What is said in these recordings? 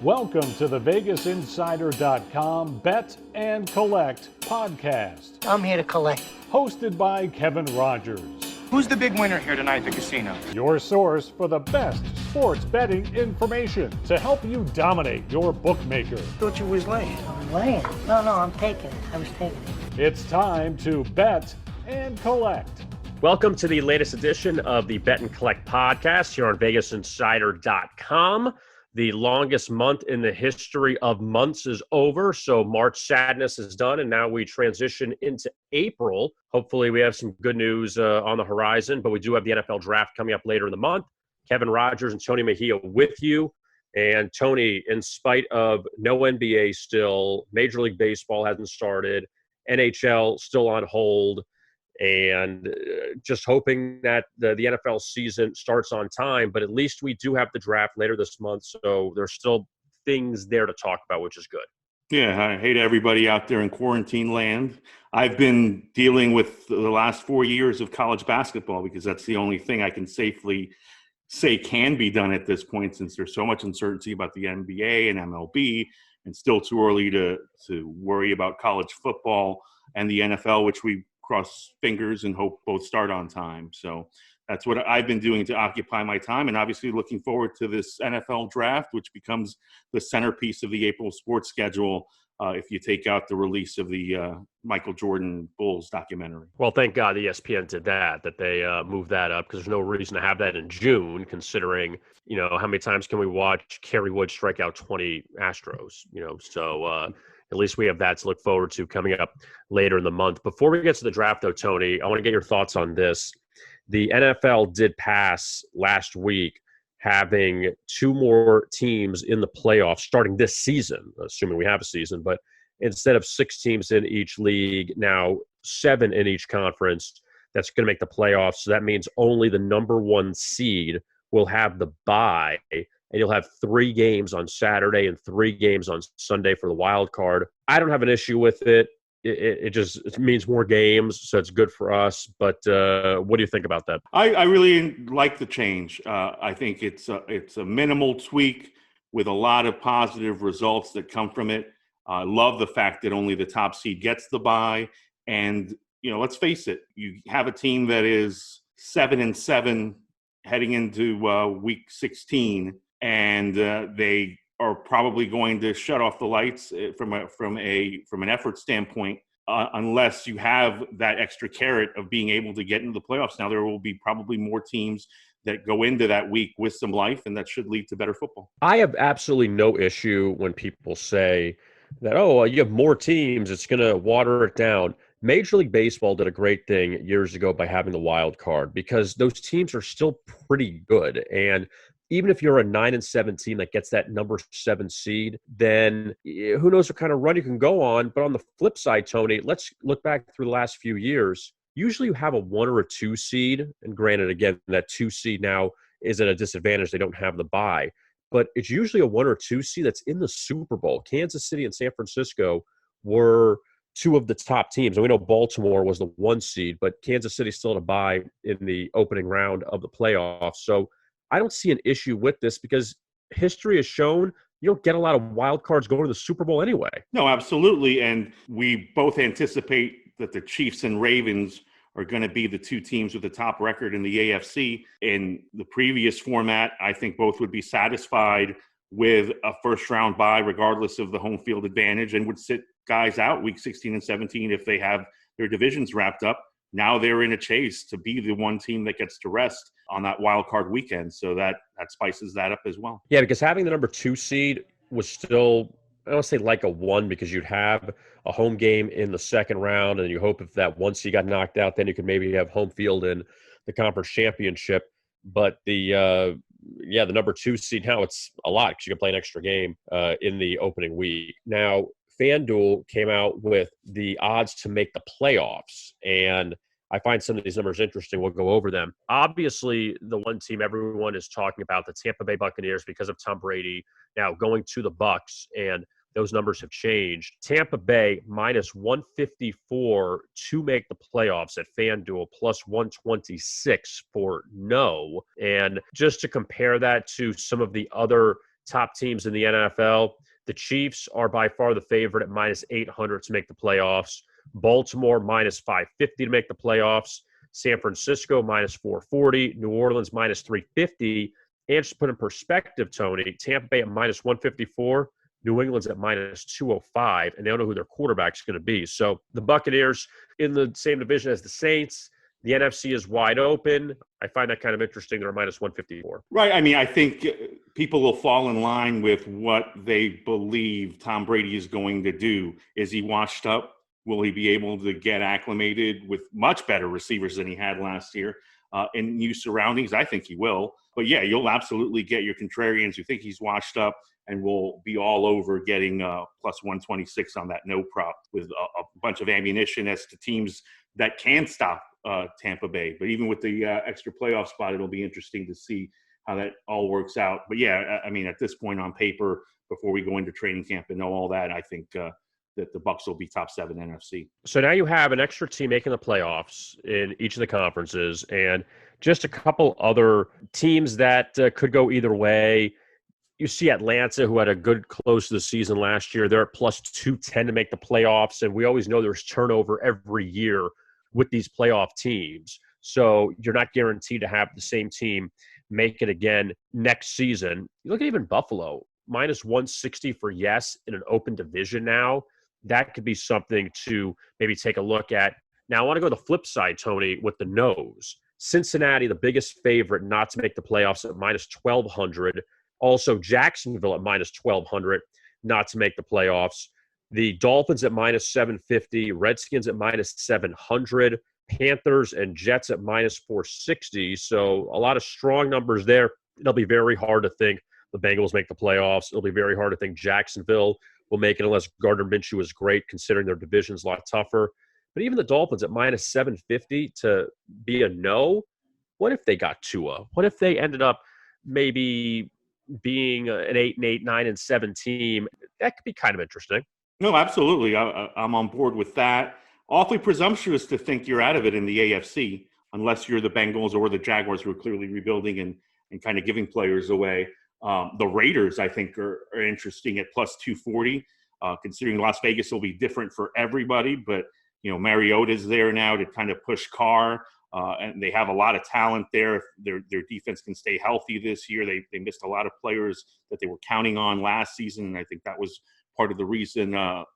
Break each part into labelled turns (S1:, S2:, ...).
S1: Welcome to the VegasInsider.com Bet and Collect podcast.
S2: I'm here to collect.
S1: Hosted by Kevin Rogers.
S3: Who's the big winner here tonight at the casino?
S1: Your source for the best sports betting information to help you dominate your bookmaker.
S3: Thought you was laying.
S2: I'm laying. No, I'm taking it. I was taking it.
S1: It's time to bet and collect.
S4: Welcome to the latest edition of the Bet and Collect podcast here on VegasInsider.com. The longest month in the history of months is over, so March Sadness is done, and now we transition into April. Hopefully we have some good news on the horizon, but we do have the NFL Draft coming up later in the month. Kevin Rogers and Tony Mejia with you. And Tony, in spite of no NBA still, Major League Baseball hasn't started, NHL still on hold, and just hoping that the NFL season starts on time. But at least we do have the draft later this month, so there's still things there to talk about, which is good.
S5: Yeah, hey to everybody out there in quarantine land. I've been dealing with the last 4 years of college basketball because that's the only thing I can safely say can be done at this point, since there's so much uncertainty about the NBA and MLB, and still too early to worry about college football and the NFL, which we cross fingers and hope both start on time. So that's what I've been doing to occupy my time, and obviously looking forward to this NFL draft, which becomes the centerpiece of the April sports schedule if you take out the release of the Michael Jordan Bulls documentary.
S4: Well, thank God ESPN did that they moved that up, because there's no reason to have that in June, considering, how many times can we watch Kerry Wood strike out 20 Astros, so at least we have that to look forward to coming up later in the month. Before we get to the draft, though, Tony, I want to get your thoughts on this. The NFL did pass last week having two more teams in the playoffs starting this season, assuming we have a season, but instead of 6 teams in each league, now 7 in each conference. That's going to make the playoffs. So that means only the number 1 seed will have the bye, and you'll have 3 games on Saturday and 3 games on Sunday for the wild card. I don't have an issue with it. It just means more games, so it's good for us. But what do you think about that?
S5: I really like the change. I think it's a minimal tweak with a lot of positive results that come from it. I love the fact that only the top seed gets the bye. And, let's face it, you have a team that is 7-7 heading into week 16. And they are probably going to shut off the lights from an effort standpoint, unless you have that extra carrot of being able to get into the playoffs. Now there will be probably more teams that go into that week with some life, and that should lead to better football.
S4: I have absolutely no issue when people say that, you have more teams, it's going to water it down. Major League Baseball did a great thing years ago by having the wild card, because those teams are still pretty good. And even if you're a 9-7 team that gets that number 7 seed, then who knows what kind of run you can go on. But on the flip side, Tony, let's look back through the last few years. Usually you have a 1 or a 2 seed. And granted, again, that 2 seed now is at a disadvantage. They don't have the bye. But it's usually a 1 or 2 seed that's in the Super Bowl. Kansas City and San Francisco were 2 of the top teams. And we know Baltimore was the 1 seed, but Kansas City still had a bye in the opening round of the playoffs. So I don't see an issue with this, because history has shown you don't get a lot of wild cards going to the Super Bowl anyway.
S5: No, absolutely. And we both anticipate that the Chiefs and Ravens are going to be the 2 teams with the top record in the AFC. In the previous format, I think both would be satisfied with a first-round bye, regardless of the home field advantage, and would sit guys out week 16 and 17 if they have their divisions wrapped up. Now they're in a chase to be the 1 team that gets to rest on that wild card weekend. So that spices that up as well.
S4: Yeah, because having the number 2 seed was still, I don't want to say like a 1, because you'd have a home game in the second round, and you hope if that 1 seed got knocked out, then you could maybe have home field in the conference championship. But the number 2 seed, now it's a lot, because you can play an extra game in the opening week. Now, FanDuel came out with the odds to make the playoffs, and I find some of these numbers interesting. We'll go over them. Obviously, the one team everyone is talking about, the Tampa Bay Buccaneers, because of Tom Brady now going to the Bucs, and those numbers have changed. Tampa Bay minus 154 to make the playoffs at FanDuel, plus 126 for no. And just to compare that to some of the other top teams in the NFL. The Chiefs are by far the favorite at minus 800 to make the playoffs. Baltimore minus 550 to make the playoffs. San Francisco minus 440. New Orleans minus 350. And just to put in perspective, Tony, Tampa Bay at minus 154. New England's at minus 205, and they don't know who their quarterback's going to be. So the Buccaneers in the same division as the Saints. The NFC is wide open. I find that kind of interesting. They're minus 154.
S5: Right. I mean, I think people will fall in line with what they believe Tom Brady is going to do. Is he washed up? Will he be able to get acclimated with much better receivers than he had last year in new surroundings? I think he will. But, yeah, you'll absolutely get your contrarians who think he's washed up and will be all over getting plus 126 on that no prop with a bunch of ammunition as to teams that can stop Tampa Bay. But even with the extra playoff spot, it'll be interesting to see how that all works out. But, yeah, I mean, at this point on paper, before we go into training camp and know all that, I think that the Bucs will be top 7 NFC.
S4: So now you have an extra team making the playoffs in each of the conferences and just a couple other teams that could go either way. You see Atlanta, who had a good close to the season last year. They're at plus 210 to make the playoffs, and we always know there's turnover every year with these playoff teams. So you're not guaranteed to have the same team make it again next season. You look at even Buffalo, minus 160 for yes in an open division now. That could be something to maybe take a look at. Now, I want to go the flip side, Tony, with the no's. Cincinnati, the biggest favorite not to make the playoffs at minus 1,200. Also, Jacksonville at minus 1,200 not to make the playoffs. The Dolphins at minus 750. Redskins at minus 700. Panthers and Jets at minus 460. So a lot of strong numbers there. It'll be very hard to think the Bengals make the playoffs. It'll be very hard to think Jacksonville will make it unless Gardner Minshew is great, considering their division's a lot tougher. But even the Dolphins at minus 750 to be a no, what if they got Tua? What if they ended up maybe being an 8-8, 9-7 team? That could be kind of interesting.
S5: No, absolutely. I'm on board with that. Awfully presumptuous to think you're out of it in the AFC, unless you're the Bengals or the Jaguars, who are clearly rebuilding and kind of giving players away. The Raiders, I think, are interesting at plus 240, considering Las Vegas will be different for everybody. But, you know, Mariota's there now to kind of push Carr, and they have a lot of talent there. If their defense can stay healthy this year. They missed a lot of players that they were counting on last season, and I think that was part of the reason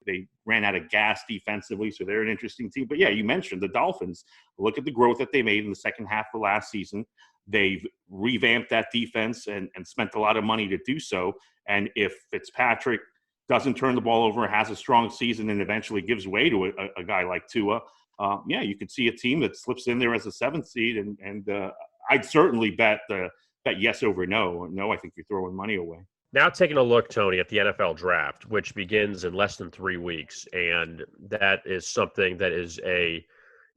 S5: they ran out of gas defensively. So they're an interesting team. But, yeah, you mentioned the Dolphins. Look at the growth that they made in the second half of last season. They've revamped that defense and spent a lot of money to do so. And if Fitzpatrick doesn't turn the ball over, has a strong season, and eventually gives way to a guy like Tua, yeah, you could see a team that slips in there as a 7th seed. And I'd certainly bet yes over no. No, I think you're throwing money away.
S4: Now taking a look, Tony, at the NFL draft, which begins in less than 3 weeks. And that is something that is a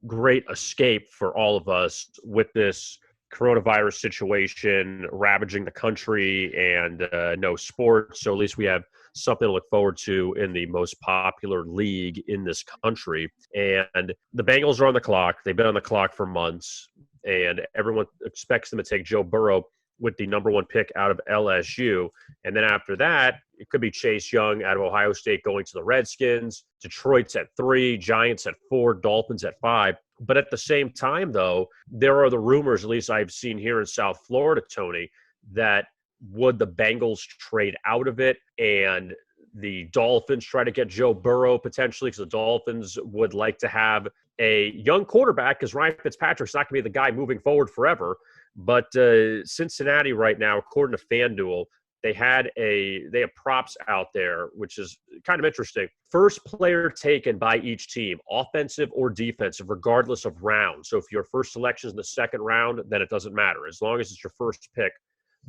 S4: great escape for all of us with this coronavirus situation ravaging the country and no sports. So at least we have something to look forward to in the most popular league in this country. And the Bengals are on the clock. They've been on the clock for months, and everyone expects them to take Joe Burrow with the number 1 pick out of LSU. And then after that, it could be Chase Young out of Ohio State going to the Redskins. Detroit's at 3, Giants at 4, Dolphins at 5. But at the same time, though, there are the rumors, at least I've seen here in South Florida, Tony, that would the Bengals trade out of it and the Dolphins try to get Joe Burrow potentially, because the Dolphins would like to have a young quarterback, because Ryan Fitzpatrick's not going to be the guy moving forward forever. But Cincinnati right now, according to FanDuel, they have props out there, which is kind of interesting. First player taken by each team, offensive or defensive, regardless of round. So if your first selection is in the second round, then it doesn't matter, as long as it's your first pick.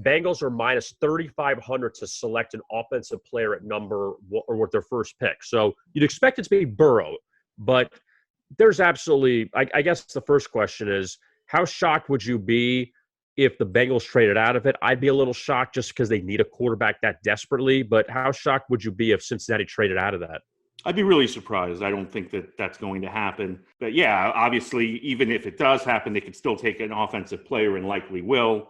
S4: Bengals are minus 3,500 to select an offensive player at number or with their first pick. So you'd expect it to be Burrow, but there's absolutely, I guess the first question is, how shocked would you be if the Bengals traded out of it? I'd be a little shocked just because they need a quarterback that desperately, but how shocked would you be if Cincinnati traded out of that?
S5: I'd be really surprised. I don't think that that's going to happen. But, yeah, obviously, even if it does happen, they could still take an offensive player and likely will.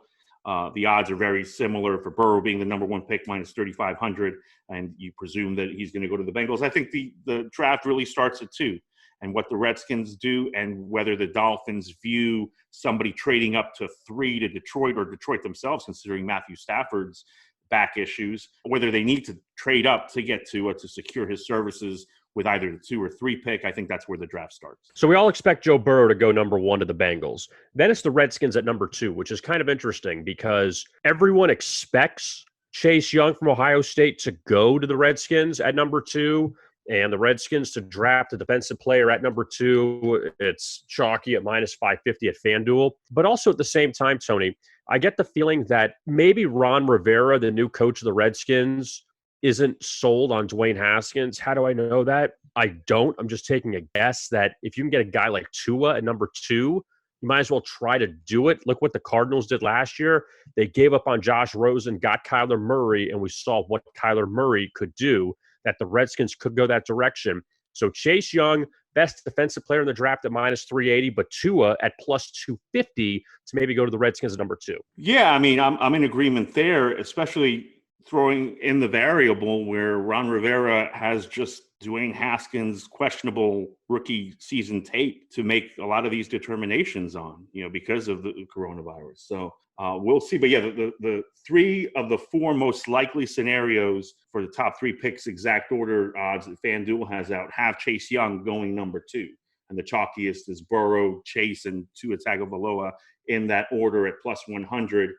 S5: The odds are very similar for Burrow being the number one pick, minus 3,500, and you presume that he's going to go to the Bengals. I think the draft really starts at 2, and what the Redskins do and whether the Dolphins view somebody trading up to 3 to Detroit or Detroit themselves, considering Matthew Stafford's back issues, whether they need to trade up to get to secure his services with either the 2 or 3 pick. I think that's where the draft starts.
S4: So we all expect Joe Burrow to go number 1 to the Bengals. Then it's the Redskins at number 2, which is kind of interesting because everyone expects Chase Young from Ohio State to go to the Redskins at number 2 and the Redskins to draft a defensive player at number 2. It's chalky at minus 550 at FanDuel. But also at the same time, Tony, I get the feeling that maybe Ron Rivera, the new coach of the Redskins, isn't sold on Dwayne Haskins. How do I know that? I don't. I'm just taking a guess that if you can get a guy like Tua at number 2, you might as well try to do it. Look what the Cardinals did last year. They gave up on Josh Rosen, got Kyler Murray, and we saw what Kyler Murray could do, that the Redskins could go that direction. So Chase Young, best defensive player in the draft at minus 380, but Tua at plus 250 to maybe go to the Redskins at number 2.
S5: Yeah, I mean, I'm in agreement there, especially throwing in the variable where Ron Rivera has just Dwayne Haskins' questionable rookie season tape to make a lot of these determinations on, because of the coronavirus. So we'll see. But yeah, the 3 of the 4 most likely scenarios for the top 3 picks, exact order odds that FanDuel has out, have Chase Young going number 2. And the chalkiest is Burrow, Chase, and Tua Tagovailoa in that order at plus 100.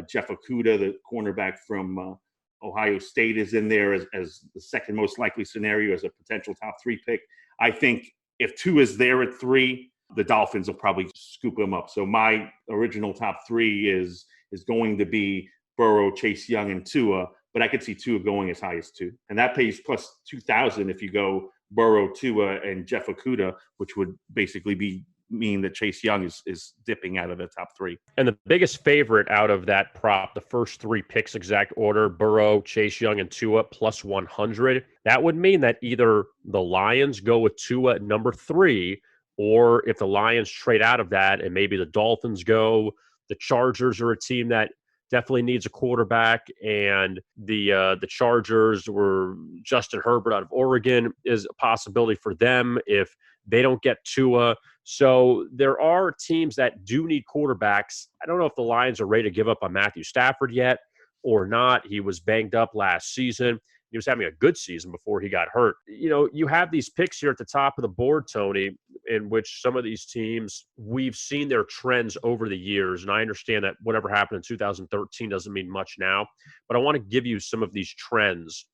S5: Jeff Okudah, the cornerback from Ohio State, is in there as the second most likely scenario as a potential top 3 pick. I think if 2 is there at 3, the Dolphins will probably scoop him up. So my original top 3 is going to be Burrow, Chase Young, and Tua, but I could see Tua going as high as 2. And that pays plus 2,000 if you go Burrow, Tua, and Jeff Okudah, which would basically mean that Chase Young is dipping out of the top 3.
S4: And the biggest favorite out of that prop, the first 3 picks exact order, Burrow, Chase Young, and Tua plus 100. That would mean that either the Lions go with Tua at number 3, or if the Lions trade out of that and maybe the Dolphins go, the Chargers are a team that definitely needs a quarterback, and the Chargers were Justin Herbert out of Oregon is a possibility for them if they don't get Tua. So there are teams that do need quarterbacks. I don't know if the Lions are ready to give up on Matthew Stafford yet or not. He was banged up last season. He was having a good season before he got hurt. You have these picks here at the top of the board, Tony, in which some of these teams, we've seen their trends over the years. And I understand that whatever happened in 2013 doesn't mean much now. But I want to give you some of these trends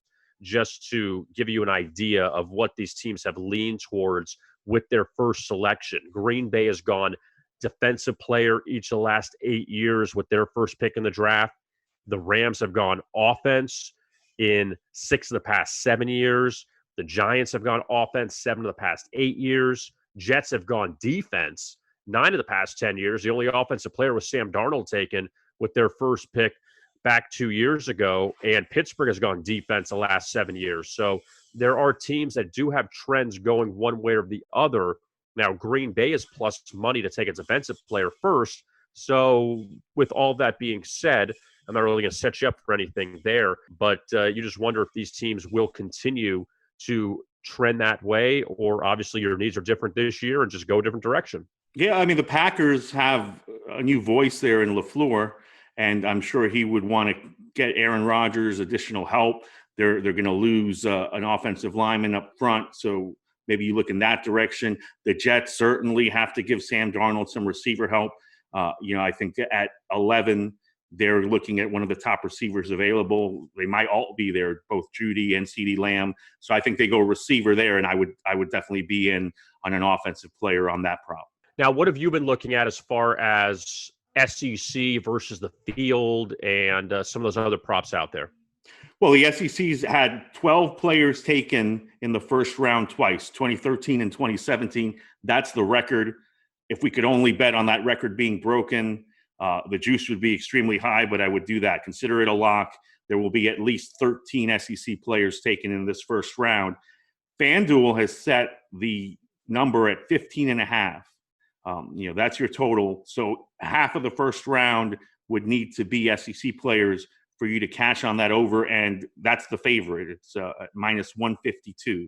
S4: just to give you an idea of what these teams have leaned towards with their first selection. Green Bay has gone defensive player each of the last 8 years with their first pick in the draft. The Rams have gone offense in 6 of the past 7 years. The Giants have gone offense 7 of the past 8 years. Jets have gone defense 9 of the past 10 years. The only offensive player was Sam Darnold taken with their first pick back 2 years ago. And Pittsburgh has gone defense the last 7 years. So there are teams that do have trends going one way or the other. Now, Green Bay is plus money to take its defensive player first. So with all that being said, I'm not really going to set you up for anything there, but you just wonder if these teams will continue to trend that way, or obviously your needs are different this year and just go a different direction.
S5: Yeah, I mean, the Packers have a new voice there in LaFleur, and I'm sure he would want to get Aaron Rodgers additional help. They're going to lose an offensive lineman up front, so maybe you look in that direction. The Jets certainly have to give Sam Darnold some receiver help. I think at 11, they're looking at one of the top receivers available. They might all be there, both Judy and CeeDee Lamb. So I think they go receiver there, and I would definitely be in on an offensive player on that prop.
S4: Now, what have you been looking at as far as SEC versus the field and some of those other props out there?
S5: Well, the SEC's had 12 players taken in the first round twice, 2013 and 2017. That's the record. If we could only bet on that record being broken, the juice would be extremely high, but I would do that. Consider it a lock. There will be at least 13 SEC players taken in this first round. FanDuel has set the number at 15.5. That's your total. So half of the first round would need to be SEC players for you to cash on that over, and that's the favorite. It's minus 152.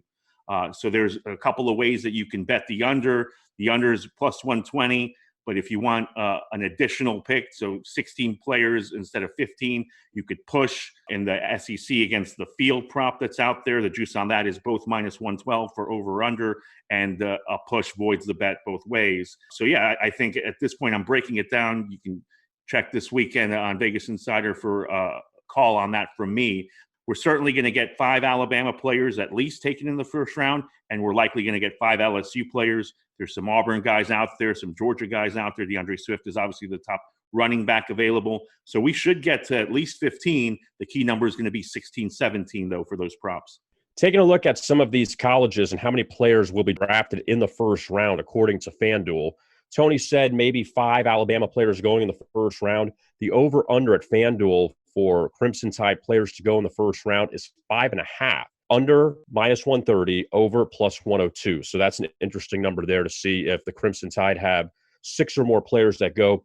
S5: So there's a couple of ways that you can bet the under. The under is plus 120. But if you want an additional pick, so 16 players instead of 15, you could push in the SEC against the field prop that's out there. The juice on that is both minus 112 for over-under, and a push voids the bet both ways. So, yeah, I think at this point I'm breaking it down. You can check this weekend on Vegas Insider for a call on that from me. We're certainly going to get 5 Alabama players at least taken in the first round, and we're likely going to get 5 LSU players. There's some Auburn guys out there, some Georgia guys out there. DeAndre Swift is obviously the top running back available. So we should get to at least 15. The key number is going to be 16, 17, though, for those props.
S4: Taking a look at some of these colleges and how many players will be drafted in the first round, according to FanDuel. Tony said maybe 5 Alabama players going in the first round. The over-under at FanDuel for Crimson Tide players to go in the first round is 5.5. Under minus 130, over plus 102. So that's an interesting number there to see if the Crimson Tide have 6 or more players that go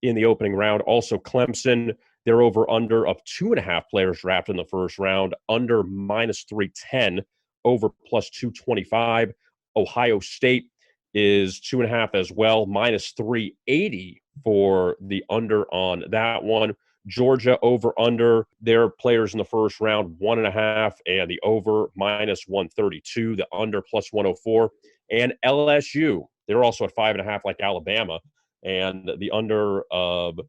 S4: in the opening round. Also, Clemson, they're over under of 2.5 players drafted in the first round, under minus 310, over plus 225. Ohio State is 2.5 as well, minus 380 for the under on that one. Georgia over under their players in the first round, 1.5, and the over minus 132, the under plus 104. And LSU, they're also at 5.5 like Alabama, and the under of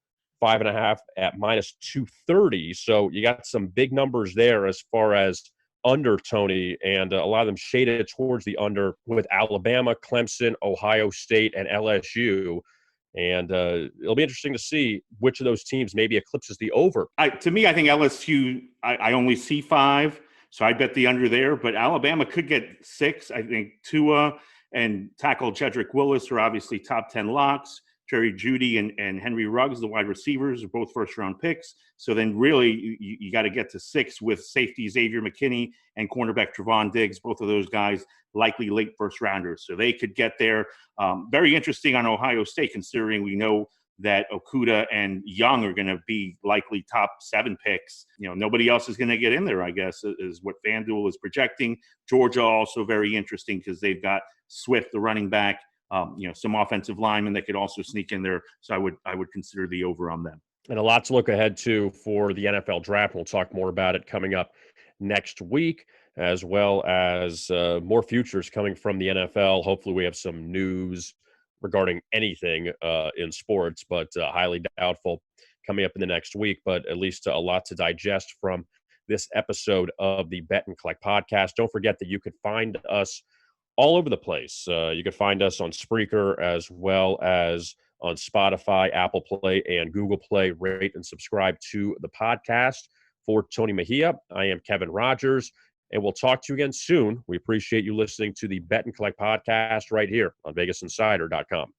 S4: 5.5 at minus 230. So you got some big numbers there as far as under, Tony, and a lot of them shaded towards the under with Alabama, Clemson, Ohio State, and LSU. And it'll be interesting to see which of those teams maybe eclipses the over.
S5: To me, I think LSU, I only see 5, so I bet the under there. But Alabama could get 6. I think Tua and tackle Jedrick Willis are obviously top 10 locks. Jerry Jeudy and Henry Ruggs, the wide receivers, are both first-round picks. So then really you got to get to 6 with safety Xavier McKinney and cornerback Trevon Diggs, both of those guys likely late first-rounders. So they could get there. Very interesting on Ohio State, considering we know that Okudah and Young are going to be likely top 7 picks. You know, nobody else is going to get in there, I guess, is what FanDuel is projecting. Georgia also very interesting because they've got Swift, the running back, some offensive linemen that could also sneak in there. So I would consider the over on them.
S4: And a lot to look ahead to for the NFL draft. We'll talk more about it coming up next week, as well as more futures coming from the NFL. Hopefully we have some news regarding anything in sports, but highly doubtful coming up in the next week. But at least a lot to digest from this episode of the Bet and Collect podcast. Don't forget that you could find us all over the place. You can find us on Spreaker as well as on Spotify, Apple Play, and Google Play. Rate and subscribe to the podcast. For Tony Mejia, I am Kevin Rogers, and we'll talk to you again soon. We appreciate you listening to the Bet and Collect podcast right here on VegasInsider.com.